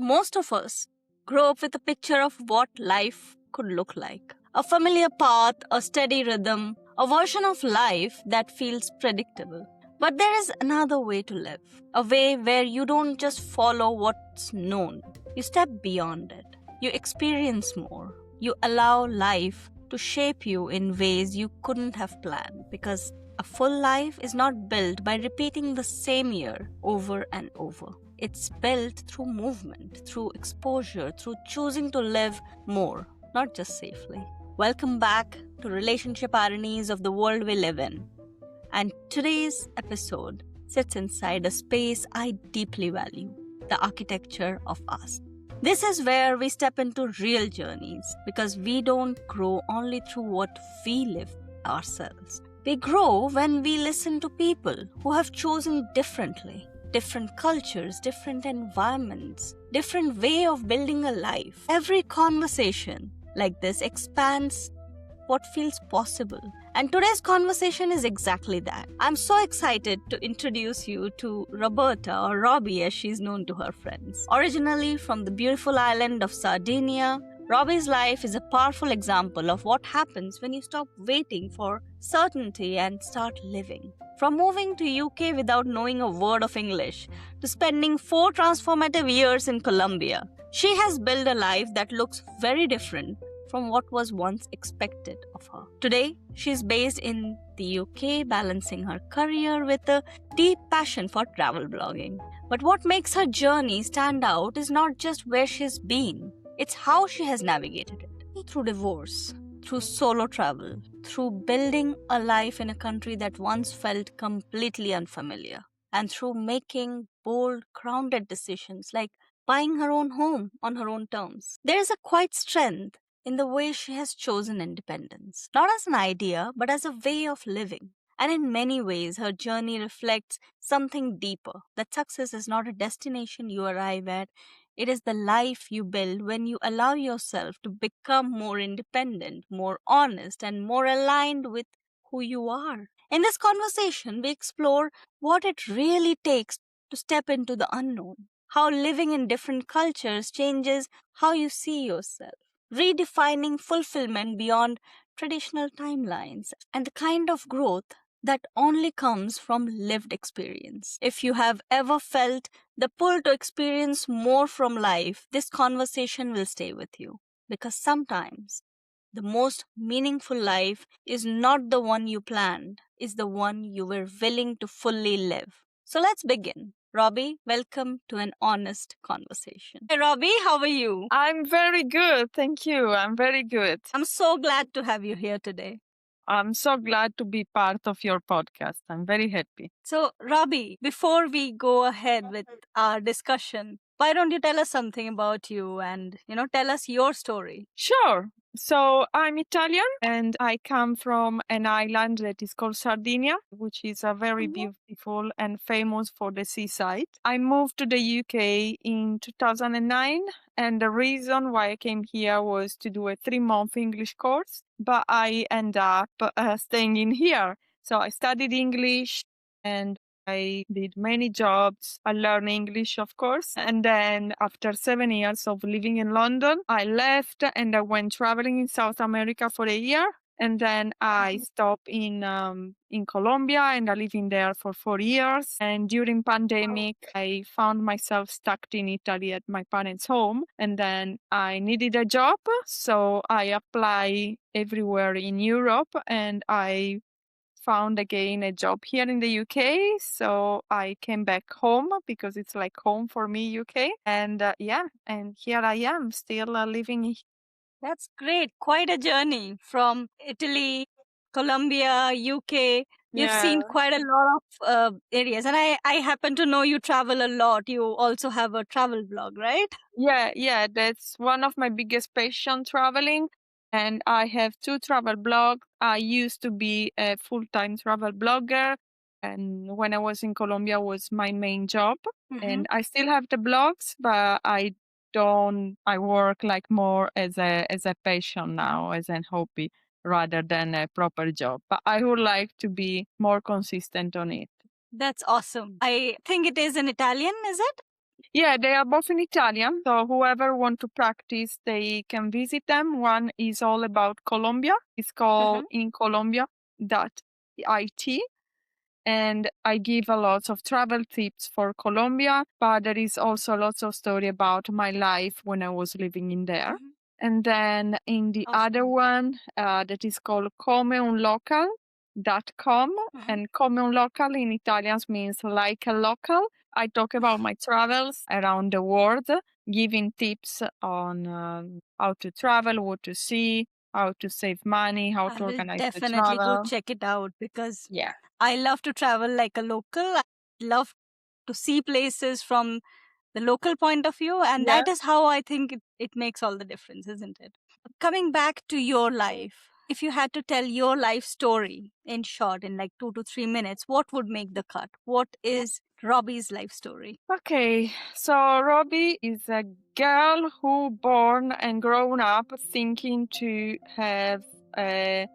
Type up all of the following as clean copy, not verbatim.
Most of us grow up with a picture of what life could look like. A familiar path, a steady rhythm, a version of life that feels predictable. But there is another way to live, a way where you don't just follow what's known, you step beyond it. You experience more. You allow life to shape you in ways you couldn't have planned, because a full life is not built by repeating the same year over and over. It's built through movement, through exposure, through choosing to live more, not just safely. Welcome back to Relationship Ironies of the World We Live in. And today's episode sits inside a space I deeply value, the architecture of us. This is where we step into real journeys, because we don't grow only through what we live ourselves. We grow when we listen to people who have chosen differently. Different cultures, different environments, different way of building a life. Every conversation like this expands what feels possible. And today's conversation is exactly that. I'm so excited to introduce you to Roberta, or Roby as she's known to her friends. Originally from the beautiful island of Sardinia, Roby's life is a powerful example of what happens when you stop waiting for certainty and start living. From moving to UK without knowing a word of English to spending 4 transformative years in Colombia, she has built a life that looks very different from what was once expected of her. Today, she's based in the UK, balancing her career with a deep passion for travel blogging. But what makes her journey stand out is not just where she's been, it's how she has navigated it. Through divorce, through solo travel, through building a life in a country that once felt completely unfamiliar, and through making bold, grounded decisions like buying her own home on her own terms. There is a quiet strength in the way she has chosen independence, not as an idea, but as a way of living. And in many ways, her journey reflects something deeper, that success is not a destination you arrive at. It is the life you build when you allow yourself to become more independent, more honest, and more aligned with who you are. In this conversation, we explore what it really takes to step into the unknown, how living in different cultures changes how you see yourself, redefining fulfillment beyond traditional timelines, and the kind of growth that only comes from lived experience. If you have ever felt the pull to experience more from life, this conversation will stay with you. Because sometimes the most meaningful life is not the one you planned, is the one you were willing to fully live. So let's begin. Roby, welcome to an honest conversation. Hey Roby, how are you? I'm very good. Thank you. I'm very good. I'm so glad to have you here today. I'm so glad to be part of your podcast. I'm very happy. So, Roby, before we go ahead with our discussion, why don't you tell us something about you and, tell us your story? Sure. So I'm Italian and I come from an island that is called Sardinia, which is a very beautiful and famous for the seaside. I moved to the UK in 2009, and the reason why I came here was to do a 3-month English course, but I end up staying in here. So I studied English and I did many jobs. I learned English, of course. And then after 7 years of living in London, I left and I went traveling in South America for a year. And then I stopped in Colombia and I lived in there for 4 years. And during pandemic, I found myself stuck in Italy at my parents' home. And then I needed a job. So I applied everywhere in Europe and I found again a job here in the UK. So I came back home because it's like home for me, UK. And and here I am still living. That's great. Quite a journey from Italy, Colombia, UK. You've seen quite a lot of areas. And I happen to know you travel a lot. You also have a travel blog, right? Yeah, that's one of my biggest passion, traveling. And I have 2 travel blogs. I used to be a full-time travel blogger. And when I was in Colombia was my main job. And I still have the blogs, but I work like more as a passion now, as an hobby rather than a proper job. But I would like to be more consistent on it. That's awesome. I think it is in Italian, is it? Yeah, they are both in Italian. So whoever want to practice, they can visit them. One is all about Colombia. It's called incolombia.it. And I give a lot of travel tips for Colombia, but there is also lots of story about my life when I was living in there. Mhm. And then in the other Awesome. one that is called comeunlocal.com, Mhm. and come un local in Italian means like a local. I talk about my travels around the world, giving tips on how to travel, what to see, how to save money, how I to will organize the definitely go travel. check it out because Yeah. I love to travel like a local. I love to see places from the local point of view, and Yeah. that is how I think it makes all the difference, isn't it? Coming back to your life, if you had to tell your life story in short, in like 2 to 3 minutes, what would make the cut? What is Robbie's life story? Okay, so Roby is a girl who born and grown up thinking to have a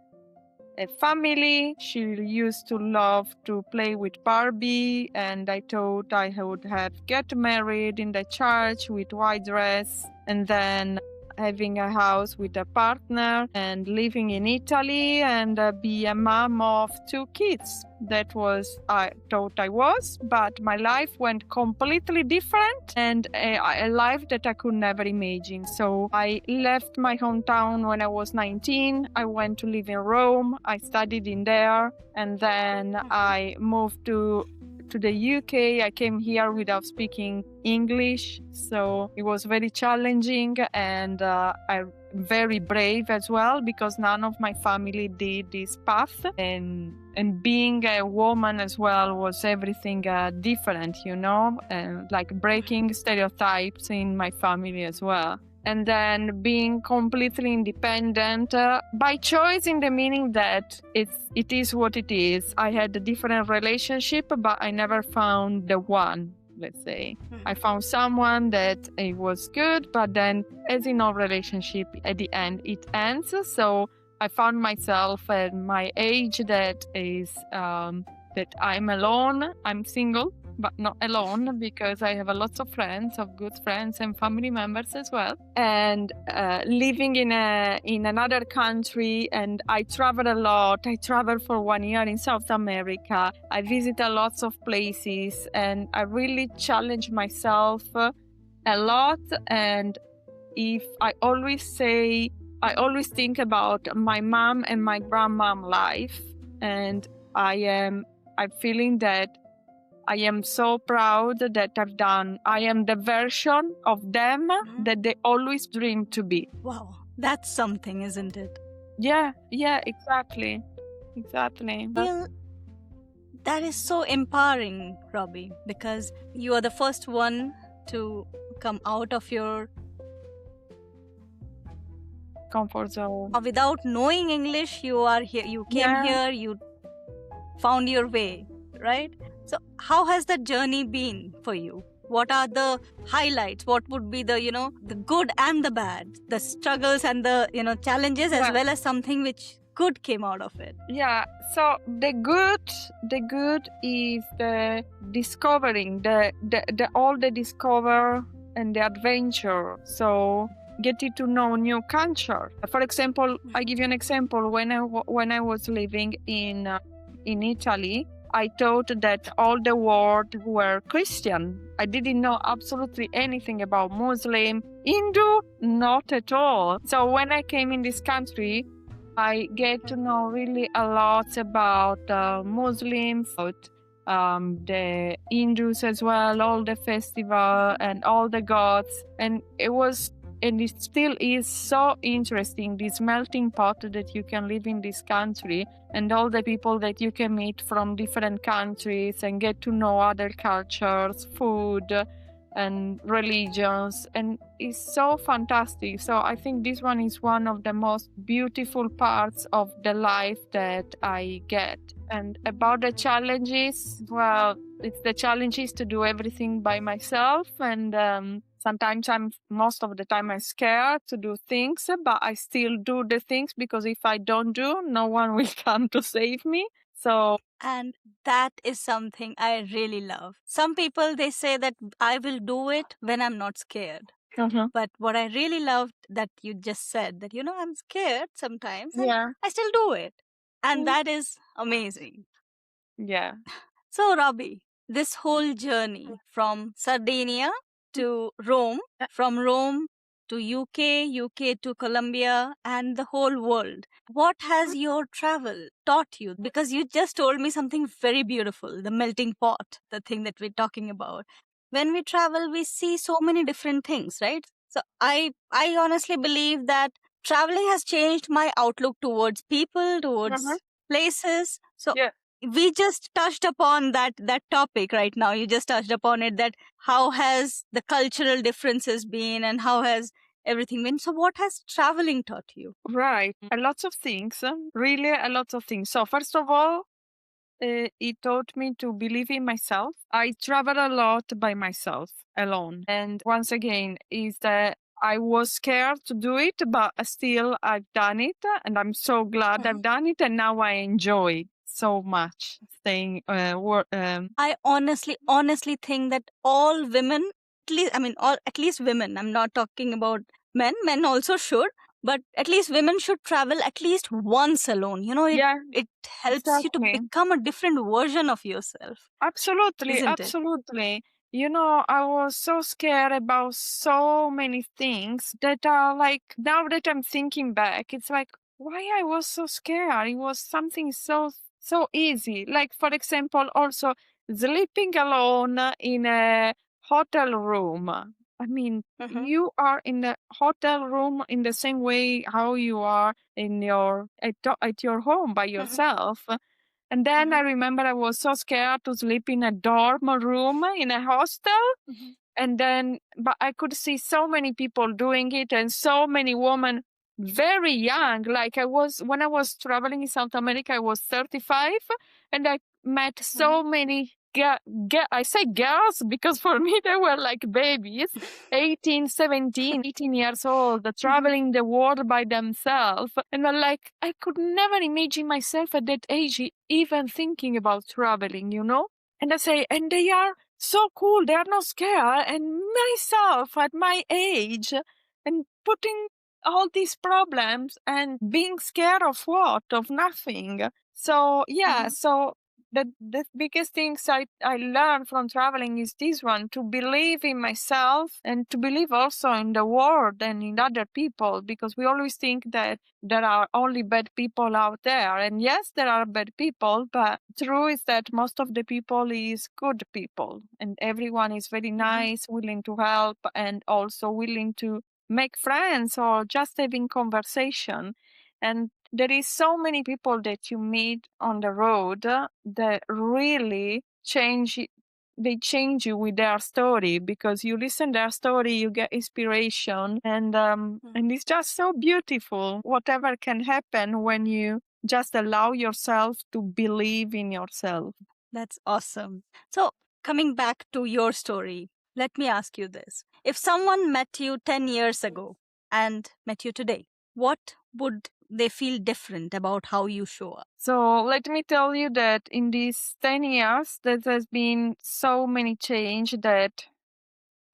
family. She used to love to play with Barbie, and I thought I would have get married in the church with white dress, and then having a house with a partner and living in Italy and be a mom of 2 kids. That was I thought I was, but my life went completely different and a life that I could never imagine. So I left my hometown when I was 19. I went to live in Rome. I studied in there, and then I moved to the UK. I came here without speaking English, so it was very challenging, and I very brave as well, because none of my family did this path, and being a woman as well was everything different, like breaking stereotypes in my family as well. And then being completely independent by choice, in the meaning that it is what it is. I had a different relationship, but I never found the one, let's say. I found someone that it was good, but then, as in all relationship, at the end it ends. So I found myself at my age that is that I'm alone. I'm single, but not alone, because I have a lot of friends, of good friends and family members as well. And living in another country, and I travel a lot. I travel for 1 year in South America. I visit a lots of places, and I really challenge myself a lot. And if I always think about my mom and my grandmom life, and I'm feeling that I am so proud that I am the version of them that they always dreamed to be. Wow, that's something, isn't it? Yeah, exactly. Feel that is so empowering, Robbie, because you are the first one to come out of your Comfort zone. without knowing English. You are here, you came here, you found your way, right? So how has that journey been for you? What are the highlights? What would be the the good and the bad, the struggles and the challenges, as well as something which good came out of it? Yeah, so the good is the discovering, the all the discover and the adventure. So getting to know new culture. For example, I give you an example. When I was living in Italy, I thought that all the world were Christian. I didn't know absolutely anything about Muslim, Hindu, not at all. So when I came in this country, I get to know really a lot about Muslims, about the Hindus as well, all the festival and all the gods. And it still is so interesting, this melting pot that you can live in this country, and all the people that you can meet from different countries and get to know other cultures, food, and religions, and it's so fantastic. So I think this one is one of the most beautiful parts of the life that I get. And about the challenges, well, it's the challenges to do everything by myself, and sometimes most of the time I'm scared to do things, but I still do the things, because if I don't do, no one will come to save me. So And that is something I really love. Some people they say that I will do it when I'm not scared. uh-huh. But what I really loved that you just said that I'm scared sometimes and Yeah. I still do it. And Mm. that is amazing. Yeah. So, Robbie, this whole journey from Sardinia to Rome, from Rome to UK to Colombia, and the whole world, what has your travel taught you? Because you just told me something very beautiful, the melting pot, the thing that we're talking about. When we travel, we see so many different things, right? So, I honestly believe that traveling has changed my outlook towards people, Uh-huh. towards places. So, Yeah. we just touched upon that topic right now. You just touched upon it, that how has the cultural differences been and how has everything been. So what has traveling taught you? Right. A lot of things. Really, a lot of things. So first of all, it taught me to believe in myself. I travel a lot by myself, alone. And once again, is that I was scared to do it, but still I've done it, and I'm so glad I've done it, and now I enjoy so much staying. I honestly think that all women, at least, I mean, all at least women. I'm not talking about men. Men also should, but at least women should travel at least once alone. Yeah, It helps you to exactly. become a different version of yourself, Absolutely, isn't it? absolutely. I was so scared about so many things that are like, now that I'm thinking back, it's like, why I was so scared? It was something so easy. Like, for example, also sleeping alone in a hotel room. I mean, Mm-hmm. you are in the hotel room in the same way how you are in at your home by Mm-hmm. yourself. And then I remember I was so scared to sleep in a dorm room in a hostel. Mm-hmm. And then, but I could see so many people doing it and so many women very young. Like when I was traveling in South America, I was 35 and I met Mm-hmm. so many, I say girls because for me they were like babies, 18, 17, 18 years old, Mm-hmm. traveling the world by themselves. And I could never imagine myself at that age even thinking about traveling. And I say, and they are so cool. They are not scared. And myself at my age and putting all these problems and being scared of what? Of nothing. So yeah, Mm-hmm. so the biggest things I learned from traveling is this one, to believe in myself and to believe also in the world and in other people, because we always think that there are only bad people out there. And yes, there are bad people, but true is that most of the people is good people and everyone is very Mm-hmm. nice, willing to help and also willing to make friends or just having conversation. And there is so many people that you meet on the road that really they change you with their story, because you listen their story, you get inspiration, and it's just so beautiful whatever can happen when you just allow yourself to believe in yourself. That's awesome. So, coming back to your story, let me ask you this. If someone met you 10 years ago and met you today, what would they feel different about how you show up? So let me tell you that in these 10 years, there has been so many change that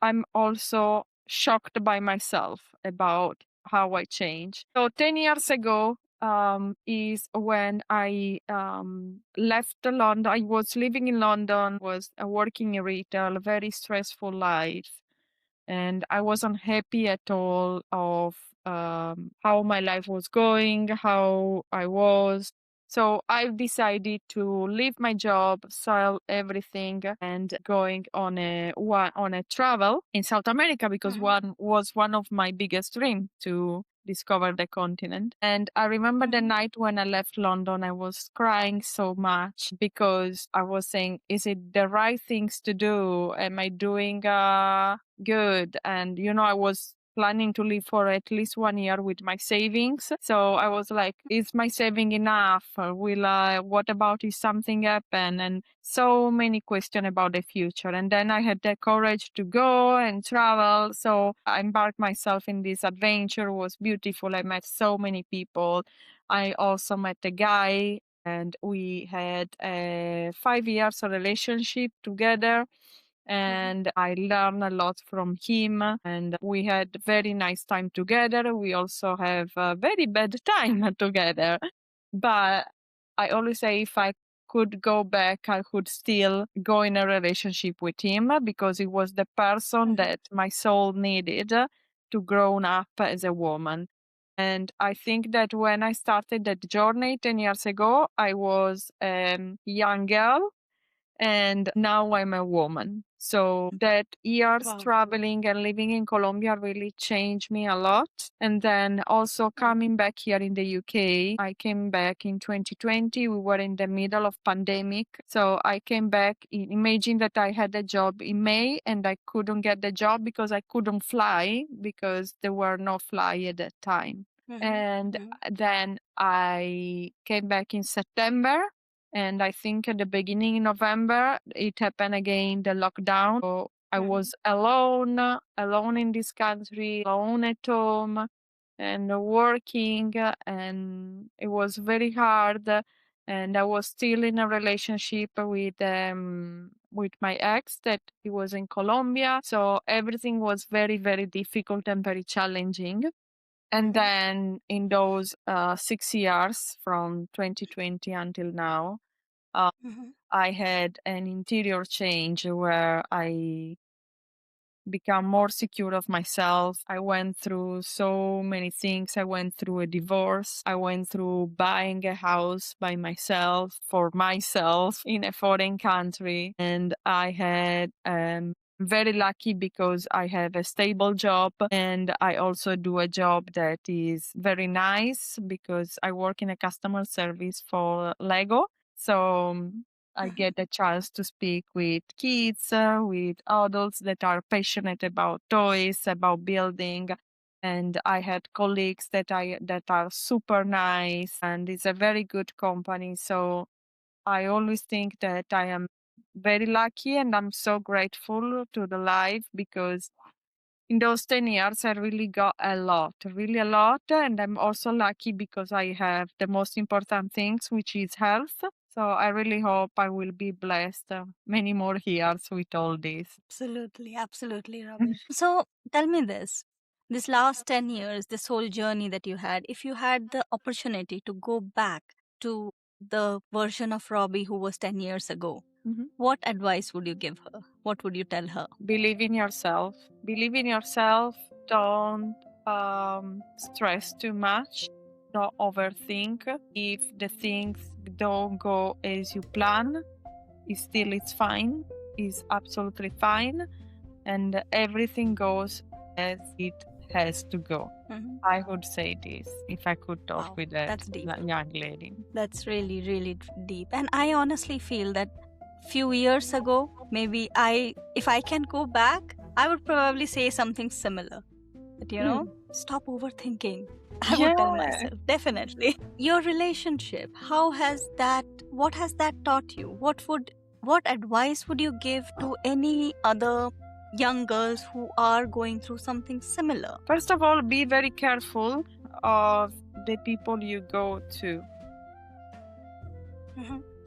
I'm also shocked by myself about how I changed. So 10 years ago is when I left London. I was living in London, was working in retail, a very stressful life. And I wasn't happy at all of how my life was going, how I was. So I've decided to leave my job, sell everything, and going on a travel in South America, because Mhm. one was one of my biggest dreams to discover the continent. And I remember the Mhm. night when I left London, I was crying so much because I was saying, is it the right things to do? Am I doing good? And I was planning to live for at least 1 year with my savings. So I was like, is my saving enough? Or will I, what about if something happen? And so many questions about the future. And then I had the courage to go and travel. So I embarked myself in this adventure. It was beautiful. I met so many people. I also met a guy and we had a 5 years of relationship together, and I learned a lot from him, and we had very nice time together. We also have a very bad time together, but I always say if I could go back, I could still go in a relationship with him because he was the person that my soul needed to grow up as a woman. And I think that when I started that journey 10 years ago, I was a young girl and now I'm a woman. So that years Wow. traveling and living in Colombia really changed me a lot. And then also coming back here in the UK, I came back in 2020. We were in the middle of pandemic. So I came back, imagine that I had a job in May and I couldn't get the job because I couldn't fly because there were no fly at that time. And then I came back in September, and I think at the beginning in November, it happened again, the lockdown. So I was alone in this country, alone at home and working, and it was very hard. And I was still in a relationship with my ex that he was in Colombia. So everything was very, very difficult and very challenging. And then in those 6 years from 2020 until now, I had an interior change where I become more secure of myself. I went through so many things. I went through a divorce. I went through buying a house by myself for myself in a foreign country. And I had very lucky because I have a stable job and I also do a job that is very nice because I work in a customer service for Lego. So I get a chance to speak with kids, with adults that are passionate about toys, about building. And I had colleagues that are super nice, and it's a very good company. So I always think that I am very lucky, and I'm so grateful to the life because in those 10 years, I really got a lot, really a lot. And I'm also lucky because I have the most important things, which is health. So I really hope I will be blessed many more years with all this. Absolutely, absolutely, Robin. So tell me this last 10 years, this whole journey that you had, if you had the opportunity to go back to the version of Robbie who was 10 years ago, Mhm. what advice would you give her? What would you tell her? Believe in yourself. Believe in yourself. Don't stress too much. Don't overthink. If the things don't go as you plan, it's fine. It's absolutely fine, and everything goes as it has to go. I would say this if I could talk Wow, with that that's deep. young lady. That's really, really deep. And I honestly feel that few years ago, maybe if I can go back, I would probably say something similar. That, stop overthinking. I would tell Yeah. myself, definitely. Your relationship, what has that taught you? What advice would you give to any other young girls who are going through something similar? First of all, be very careful of the people you go to.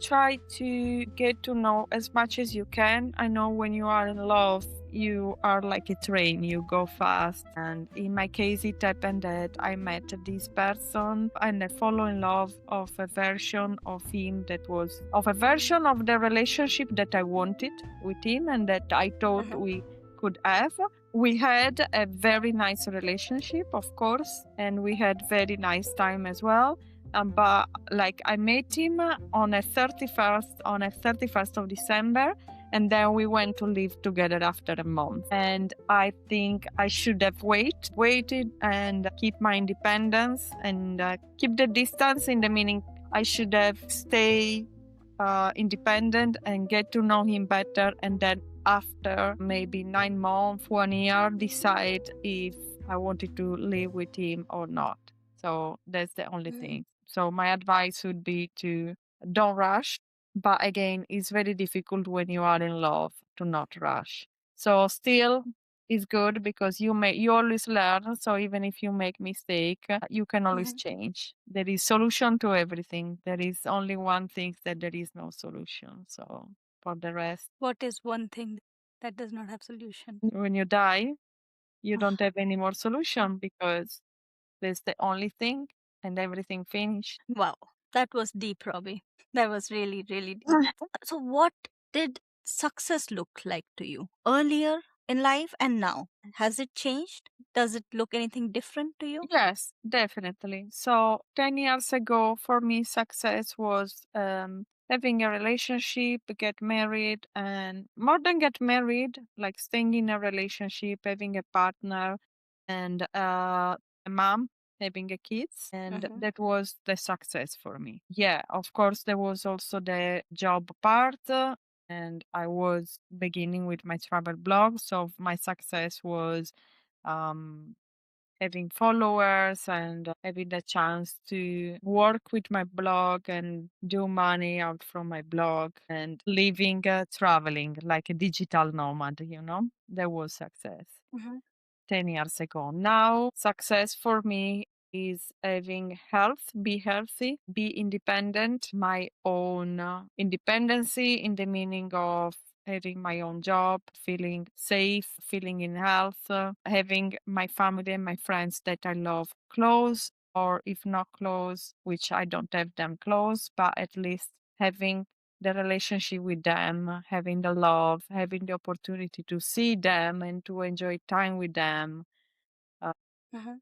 Try to get to know as much as you can. I know when you are in love, you are like a train, you go fast. And in my case, it happened that I met this person and I fall in love of a version of him that was of a version of the relationship that I wanted with him and that I thought we could have. We had a very nice relationship, of course, and we had very nice time as well. But like I met him on a 31st of December, and then we went to live together after a month. And I think I should have waited and keep my independence and keep the distance in the meaning I should have stayed independent and get to know him better, and then after maybe 9 months, 1 year, decide if I wanted to live with him or not. So that's the only thing. So my advice would be to don't rush. But again, it's very difficult when you are in love to not rush. So still is good because you always learn. So even if you make mistake, you can always Mhm. change. There is solution to everything. There is only one thing that there is no solution. So for the rest, What is one thing that does not have solution? when you die, you don't Ah, have any more solution because that's the only thing and everything finished. wow, that was deep, Robbie. That was really, really deep. So, what did success look like to you earlier in life and now? Has it changed? Does it look anything different to you? Yes, definitely. So 10 years ago, for me, success was having a relationship, get married, and more than get married, like staying in a relationship, having a partner, and a mom, having a kids. And Hmm. that was the success for me. Yeah, of course, there was also the job part. And I was beginning with my travel blog. So my success was um, having followers and having the chance to work with my blog and do money out from my blog and living, traveling like a digital nomad, that was success. Hmm. 10 years ago. Now, success for me is having health, be healthy, be independent, my own independency in the meaning of having my own job, feeling safe, feeling in health, having my family and my friends that I love close, or if not close, which I don't have them close, but at least having the relationship with them, having the love, having the opportunity to see them and to enjoy time with them, uh, Hmm.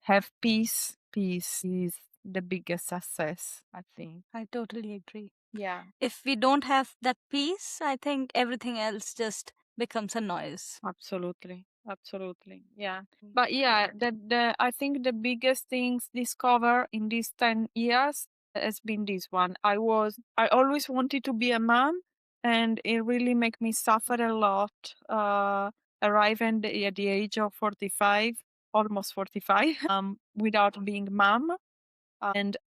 have peace. Peace is the biggest success, I think. I totally agree. Yeah, If we don't have that peace, I think everything else just becomes a noise. absolutely. Absolutely. Yeah. Mm. But yeah, Correct. the I think the biggest things discover in these 10 years has been this one. I always wanted to be a mom, and it really make me suffer a lot. Arriving at the age of 45, almost 45, without being mom. And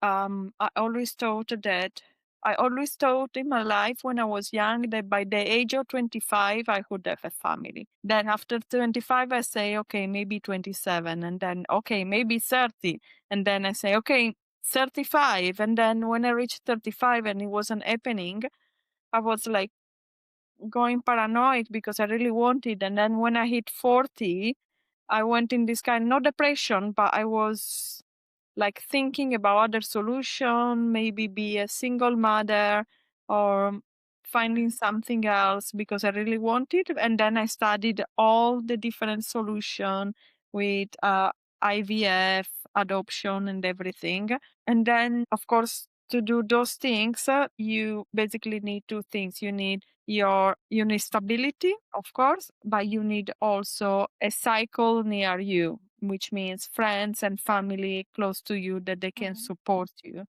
I always thought in my life when I was young that by the age of 25, I would have a family. Then after 25, I say, okay, maybe 27. And then, okay, maybe 30. And then I say, okay, 35. And then when I reached 35 and it wasn't happening, I was like going paranoid because I really wanted. And then when I hit 40, I went in this kind, not depression, but I was like thinking about other solution, maybe be a single mother or finding Mhm. something else because I really wanted. And then I studied all the different solution with IVF, adoption, and everything. And then, of course, to do those things, you basically need two things. You need stability, of course, but you need also a cycle near you, which means friends and family close to you that they can Mhm. support you.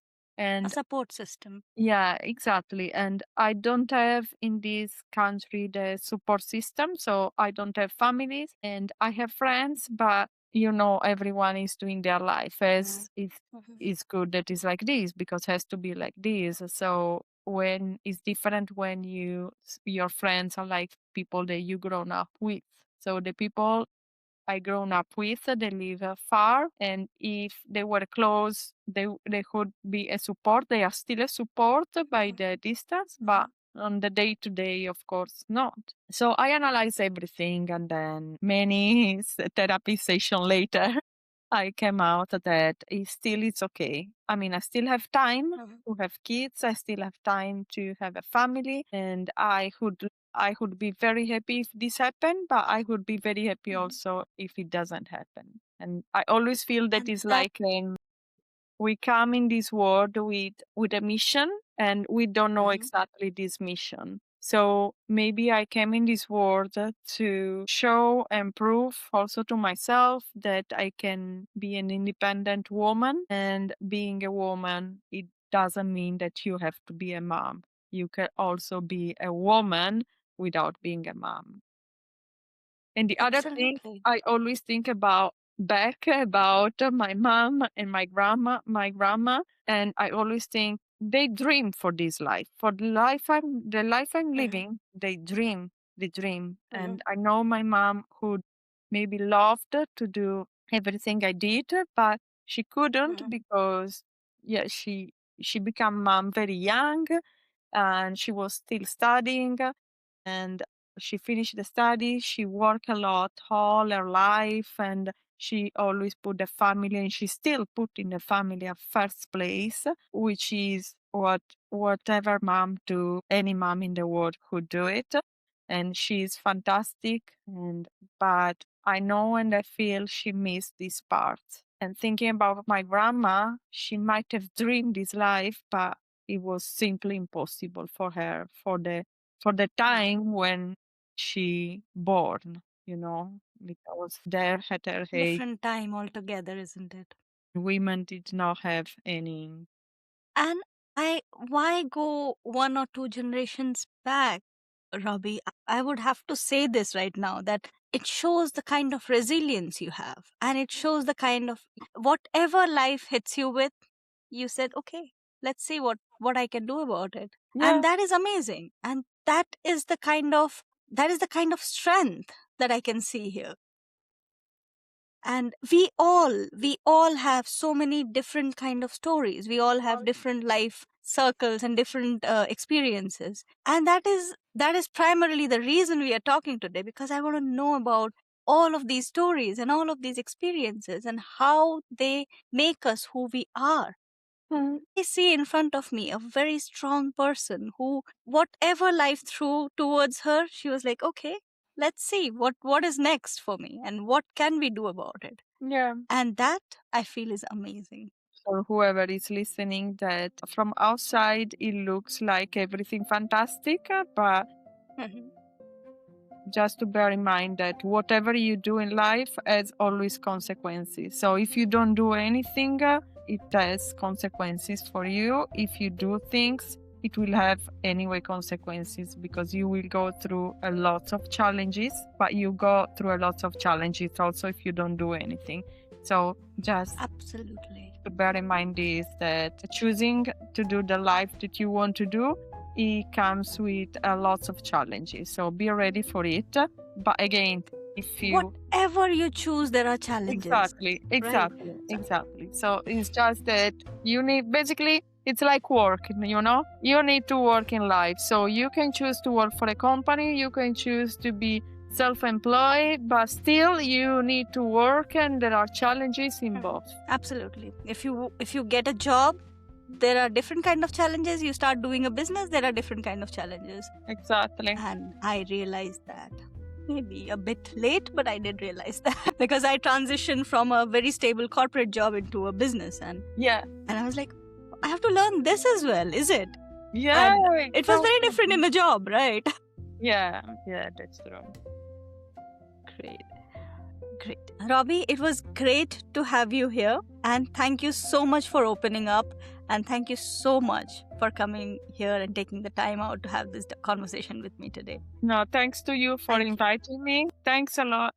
A And support system. yeah, exactly. And I don't have in this country the support system, so I don't have families and I have friends, but everyone is doing their life as Mhm. it's good that it's like this because it has to be like this. So when it's different when your friends are like people that you grown up with. So the people I grown up with, they live far, and if they were close, they could be a support. They are still a support by the distance, but Mhm. on the day to day, of course, not. So I analyze everything, and then many therapy session later, I came out that it's okay. I mean, I still have time Mhm. to have kids. I still have time to have a family, and I would be very happy if this happened, but I would be very happy Mhm. also if it doesn't happen. And I always feel that And it's that. like we come in this world with a mission and we don't know Mhm. exactly this mission. So maybe I came in this world to show and prove also to myself that I can be an independent woman, and being a woman, it doesn't mean that you have to be a mom. You can also be a woman without being a mom. And the other thing Absolutely. I always think about my mom and my grandma, and I always think they dream for this life, for the life I'm Mhm. living. They dream. the dream. Mhm. And I know my mom would maybe loved to do everything I did, but she couldn't Mhm. because yeah, she became mom very young and she was still studying and she finished the study. She worked a lot all her life and she always put the family and she still put in the family at first place, which is whatever mom do, any mom in the world could do it. And she's fantastic. And but I know and I feel she missed this part. And thinking about my grandma, she might have dreamed this life, but it was simply impossible for her for the time when she born, because there at her age, Different time altogether, isn't it? women did not have any. And why go one or two generations back, Robbie? I would have to say this right now that it shows the kind of resilience you have, and it shows the kind of whatever life hits you with, you said, okay, let's see what I can do about it. Yeah. And that is amazing. And that is the kind of strength that I can see here. And we all have so many different kind of stories. We all have different life circles and different experiences, and that is primarily the reason we are talking today, because I want to know about all of these stories and all of these experiences and how they make us who we are. Mm, I see in front of me a very strong person who, whatever life threw towards her, she was like, okay, let's see what is next for me and what can we do about it. yeah. And that I feel is amazing. For whoever is listening, that from outside it looks like everything fantastic, but Mhm. just to bear in mind that whatever you do in life has always consequences. So if you don't do anything, it has consequences for you. If you do things, it will have anyway consequences because you will go through a lot of challenges, but you go through a lot of challenges also if you don't do anything. So just Absolutely. to bear in mind is that choosing to do the life that you want to do, it comes with lots of challenges. So be ready for it. But again, if you Whatever you choose, there are challenges. exactly, Right. exactly, exactly. So it's just that you need basically it's like work, you need to work in life. So you can choose to work for a company, you can choose to be self-employed, but still you need to work and there are challenges in both. Absolutely. If you get a job, there are different kind of challenges. You start doing a business, there are different kind of challenges. Exactly. And I realized that maybe a bit late, but I did realize that because I transitioned from a very stable corporate job into a business, and Yeah. I was like, I have to learn this as well, is it? Yeah. And it was very different in the job, right? Yeah, that's true. Great. Robbie, it was great to have you here. And thank you so much for opening up. And thank you so much for coming here and taking the time out to have this conversation with me today. No, thanks to you for Thank you. inviting me. Thanks a lot.